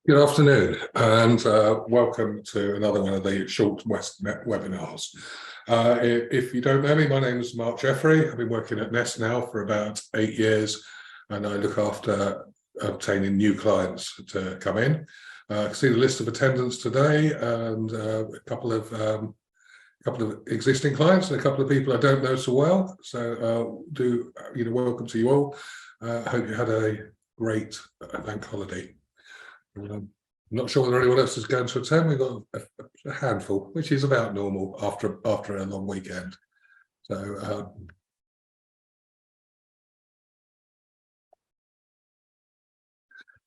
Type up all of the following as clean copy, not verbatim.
Good afternoon, and welcome to another one of the short webinars. If you don't know me, my name is Mark Jeffrey. I've been working at Nest now for about 8 years, and I look after obtaining new clients to come in. I can see the list of attendants today, and a couple of existing clients and a couple of people I don't know so well. So welcome to you all. I hope you had a great bank holiday. I'm not sure whether anyone else is going to attend. We've got a handful, which is about normal after a long weekend. So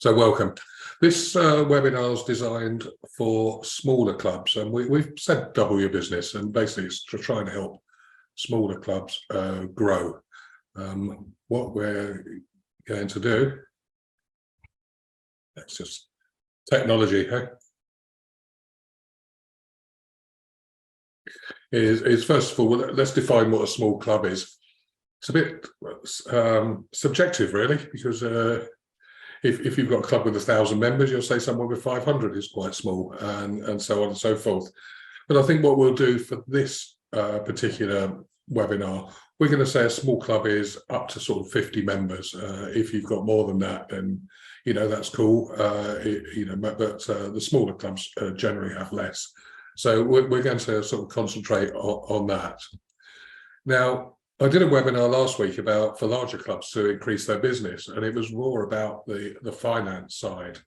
welcome. This webinar is designed for smaller clubs, and we've said double your business, and basically it's to try and help smaller clubs grow. What we're going to do, let's just technology, is first of all, let's define what a small club is. It's a bit subjective, really, because if you've got a club with 1,000 members, you'll say someone with 500 is quite small, and so on and so forth. But I think what we'll do for this particular webinar, we're going to say a small club is up to sort of 50 members. If you've got more than that, then that's cool. But the smaller clubs generally have less. So we're going to sort of concentrate on that. Now, I did a webinar last week for larger clubs to increase their business, and it was more about the finance side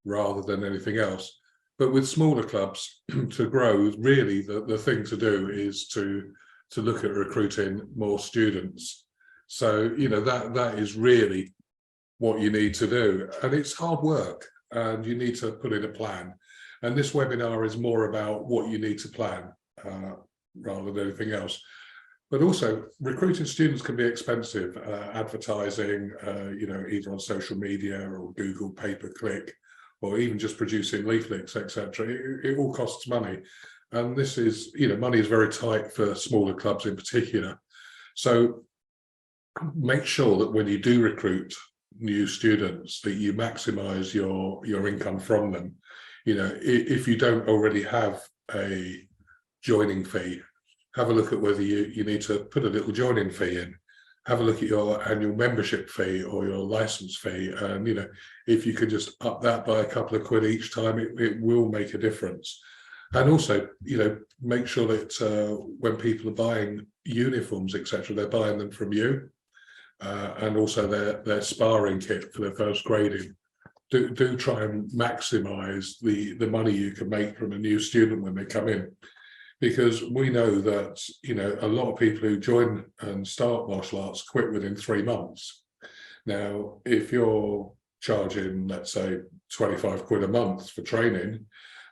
rather than anything else. But with smaller clubs to grow, really the thing to do is to look at recruiting more students. So that is really what you need to do, and it's hard work, and you need to put in a plan. And this webinar is more about what you need to plan rather than anything else. But also, recruiting students can be expensive. Advertising, either on social media or Google pay-per-click, or even just producing leaflets, etc. It all costs money, and this is, money is very tight for smaller clubs in particular. So make sure that when you do recruit new students, that you maximize your income from them. If you don't already have a joining fee, have a look at whether you need to put a little joining fee in. Have a look at your annual membership fee or your license fee, and if you could just up that by a couple of quid each time, it will make a difference. And also, make sure that when people are buying uniforms, etc., they're buying them from you. And also their sparring kit for their first grading. Do try and maximise the money you can make from a new student when they come in, because we know that a lot of people who join and start martial arts quit within 3 months. Now, if you're charging, let's say, 25 quid a month for training,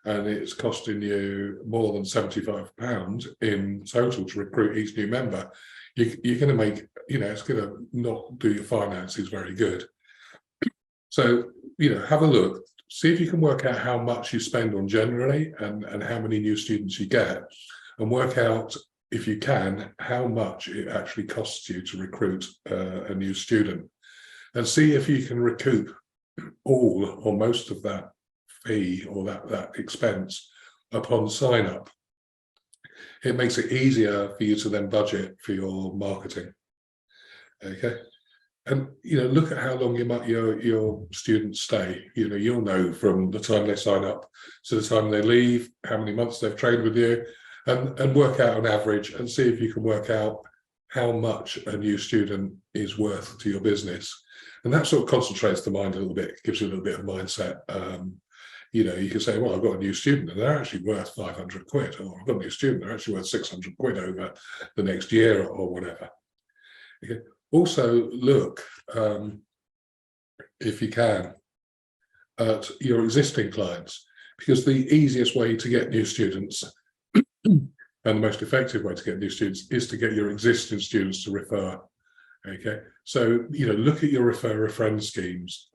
and it's costing you more than £75 in total to recruit each new member, you're going to make, it's going to not do your finances very good. So, have a look, see if you can work out how much you spend on generally and how many new students you get, and work out, if you can, how much it actually costs you to recruit a new student, and see if you can recoup all or most of that fee or that expense upon sign up. It makes it easier for you to then budget for your marketing. Okay, and look at how long your students stay. You'll know from the time they sign up to the time they leave how many months they've trained with you, and work out an average and see if you can work out how much a new student is worth to your business. And that sort of concentrates the mind a little bit, gives you a little bit of mindset. You can say, well, I've got a new student and they're actually worth 500 quid, or I've got a new student, they're actually worth 600 quid over the next year or whatever. Okay. Also look, if you can, at your existing clients, because the easiest way to get new students and the most effective way to get new students is to get your existing students to refer. Okay, so look at your refer a friend schemes.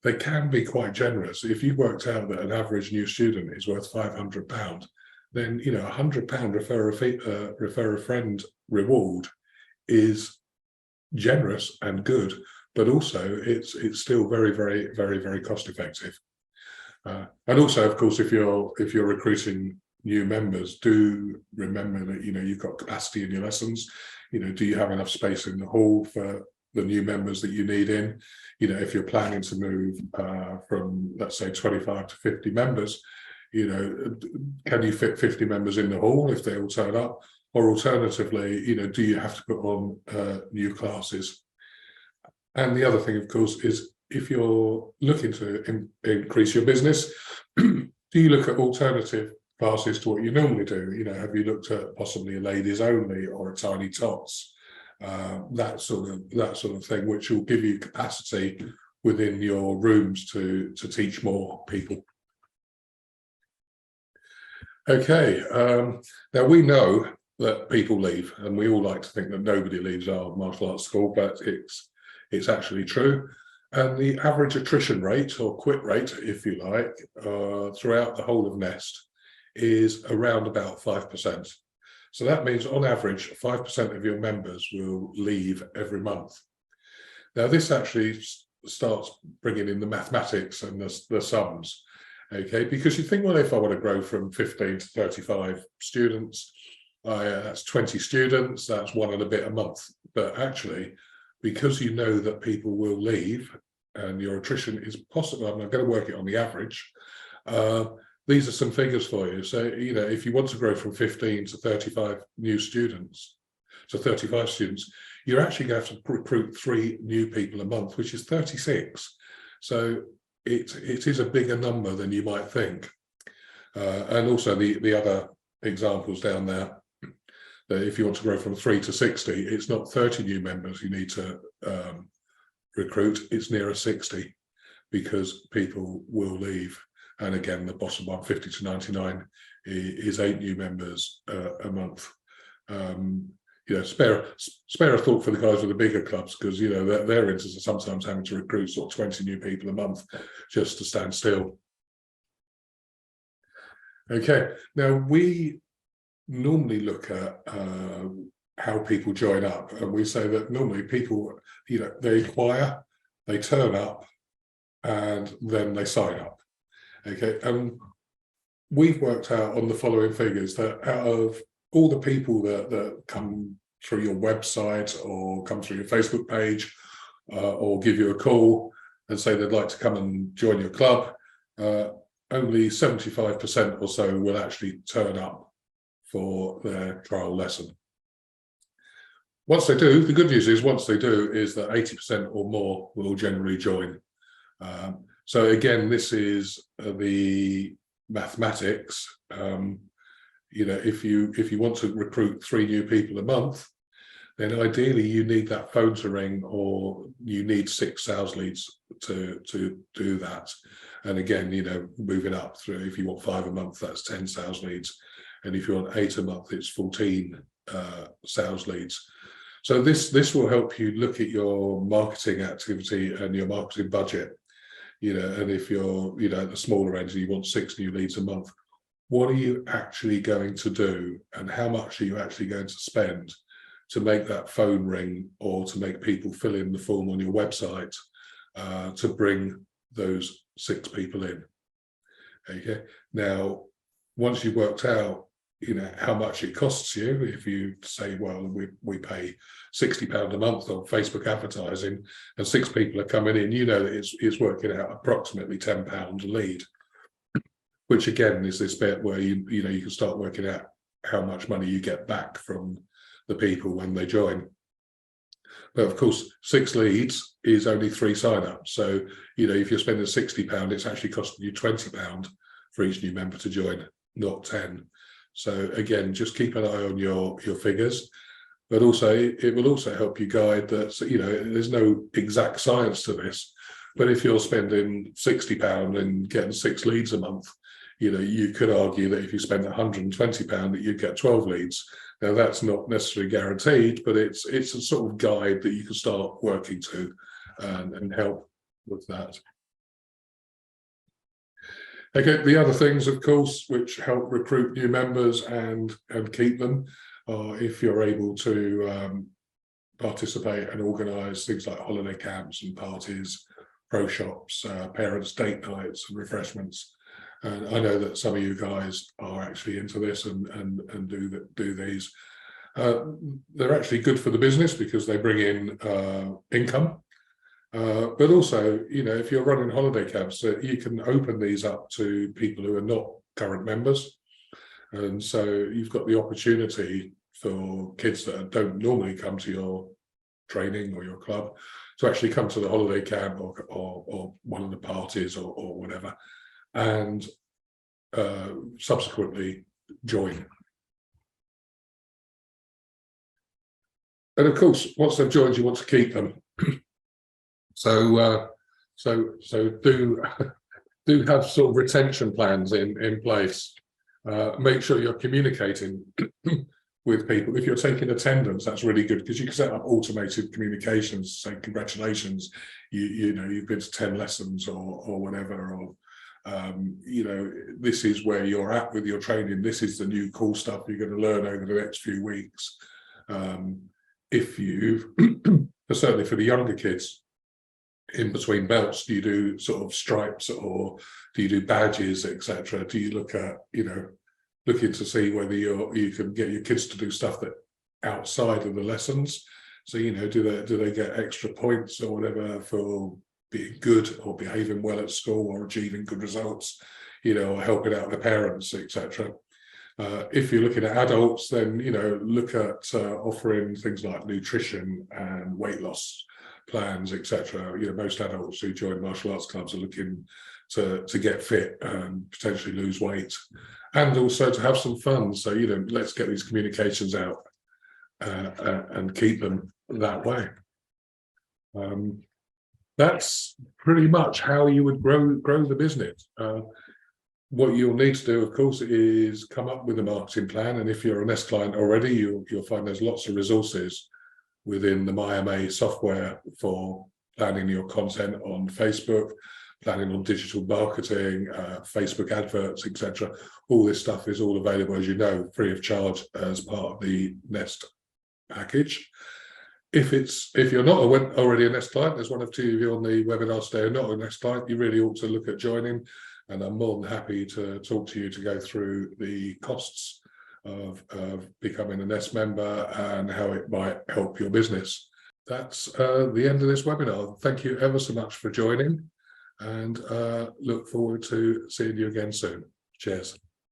They can be quite generous. If you've worked out that an average new student is worth £500, then £100 refer a friend reward is generous and good, but also it's still very, very, very, very cost effective. And also, of course, if you're recruiting new members, do remember that you've got capacity in your lessons. Do you have enough space in the hall for the new members that you need in? If you're planning to move from, let's say, 25 to 50 members, can you fit 50 members in the hall if they all turn up? Or alternatively, do you have to put on new classes? And the other thing, of course, is if you're looking to increase your business, do you look at alternative classes to what you normally do? Have you looked at possibly a ladies only or a tiny tots? That sort of thing, which will give you capacity within your rooms to teach more people. Okay, now we know that people leave, and we all like to think that nobody leaves our martial arts school, but it's actually true. And the average attrition rate, or quit rate, if you like, throughout the whole of Nest is around about 5%. So that means on average, 5% of your members will leave every month. Now, this actually starts bringing in the mathematics and the sums, okay? Because you think, well, if I want to grow from 15 to 35 students, that's 20 students, that's one and a bit a month. But actually, because you know that people will leave and your attrition is possible, I'm going to work it on the average, these are some figures for you. So, if you want to grow from 15 to 35 new students, to 35 students, you're actually going to have to recruit 3 new people a month, which is 36. So it is a bigger number than you might think. And also the other examples down there, that if you want to grow from 3 to 60, it's not 30 new members you need to recruit, it's nearer 60, because people will leave. And again, the bottom one, 50 to 99, is 8 new members a month. Spare a thought for the guys with the bigger clubs, because their interests are sometimes having to recruit sort of 20 new people a month just to stand still. Okay, now we normally look at how people join up, and we say that normally people, they inquire, they turn up, and then they sign up. Okay, and we've worked out on the following figures that out of all the people that come through your website or come through your Facebook page or give you a call and say they'd like to come and join your club, only 75% or so will actually turn up for their trial lesson. Once they do, the good news is once they do is that 80% or more will generally join. So again, this is the mathematics. If you want to recruit 3 new people a month, then ideally you need that phone to ring, or you need 6 sales leads to do that. And again, moving up through, if you want 5 a month, that's 10 sales leads. And if you want 8 a month, it's 14 sales leads. So this will help you look at your marketing activity and your marketing budget. And if you're, at the smaller end, you want 6 new leads a month, what are you actually going to do, and how much are you actually going to spend to make that phone ring, or to make people fill in the form on your website to bring those 6 people in? Okay. Now, once you've worked out, how much it costs you, if you say, well, we pay £60 a month on Facebook advertising and 6 people are coming in, that it's working out approximately £10 a lead, which again is this bit where you can start working out how much money you get back from the people when they join. But of course, 6 leads is only 3 sign-ups. So, if you're spending £60, it's actually costing you £20 for each new member to join, not 10. So again, just keep an eye on your figures, but also it will also help you guide that, there's no exact science to this, but if you're spending £60 and getting 6 leads a month, you could argue that if you spend £120 that you'd get 12 leads. Now that's not necessarily guaranteed, but it's a sort of guide that you can start working to and help with that. Okay, the other things, of course, which help recruit new members and keep them, are if you're able to participate and organise things like holiday camps and parties pro shops, parents' date nights and refreshments. And I know that some of you guys are actually into this and do these. They're actually good for the business because they bring in income. But also, you know, if you're running holiday camps, you can open these up to people who are not current members. And so you've got the opportunity for kids that don't normally come to your training or your club to actually come to the holiday camp or one of the parties or whatever, and subsequently join. And of course, once they've joined, you want to keep them. So do have sort of retention plans in place. Make sure you're communicating with people. If you're taking attendance, that's really good because you can set up automated communications, say congratulations, you know you've been to 10 lessons or whatever, or you know, this is where you're at with your training, this is the new cool stuff you're going to learn over the next few weeks. If you certainly for the younger kids, in between belts, do you do sort of stripes or do you do badges, etc.? Do you look at, you know, looking to see whether you can get your kids to do stuff that outside of the lessons? So, you know, do they get extra points or whatever for being good or behaving well at school or achieving good results, you know, or helping out the parents, etc. If you're looking at adults, then, you know, look at offering things like nutrition and weight loss plans, etc. You know, most adults who join martial arts clubs are looking to get fit and potentially lose weight, and also to have some fun. So, you know, let's get these communications out and keep them that way. That's pretty much how you would grow the business. What you'll need to do, of course, is come up with a marketing plan. And if you're a Nest client already, you'll find there's lots of resources within the MyMA software for planning your content on Facebook, planning on digital marketing, Facebook adverts, etc. All this stuff is all available, as you know, free of charge as part of the Nest package. If you're not already a Nest client, there's one of two of you on the webinar today who are not a Nest client, you really ought to look at joining. And I'm more than happy to talk to you to go through the costs of becoming a Nest member and how it might help your business. That's the end of this webinar. Thank you ever so much for joining, and look forward to seeing you again soon. Cheers.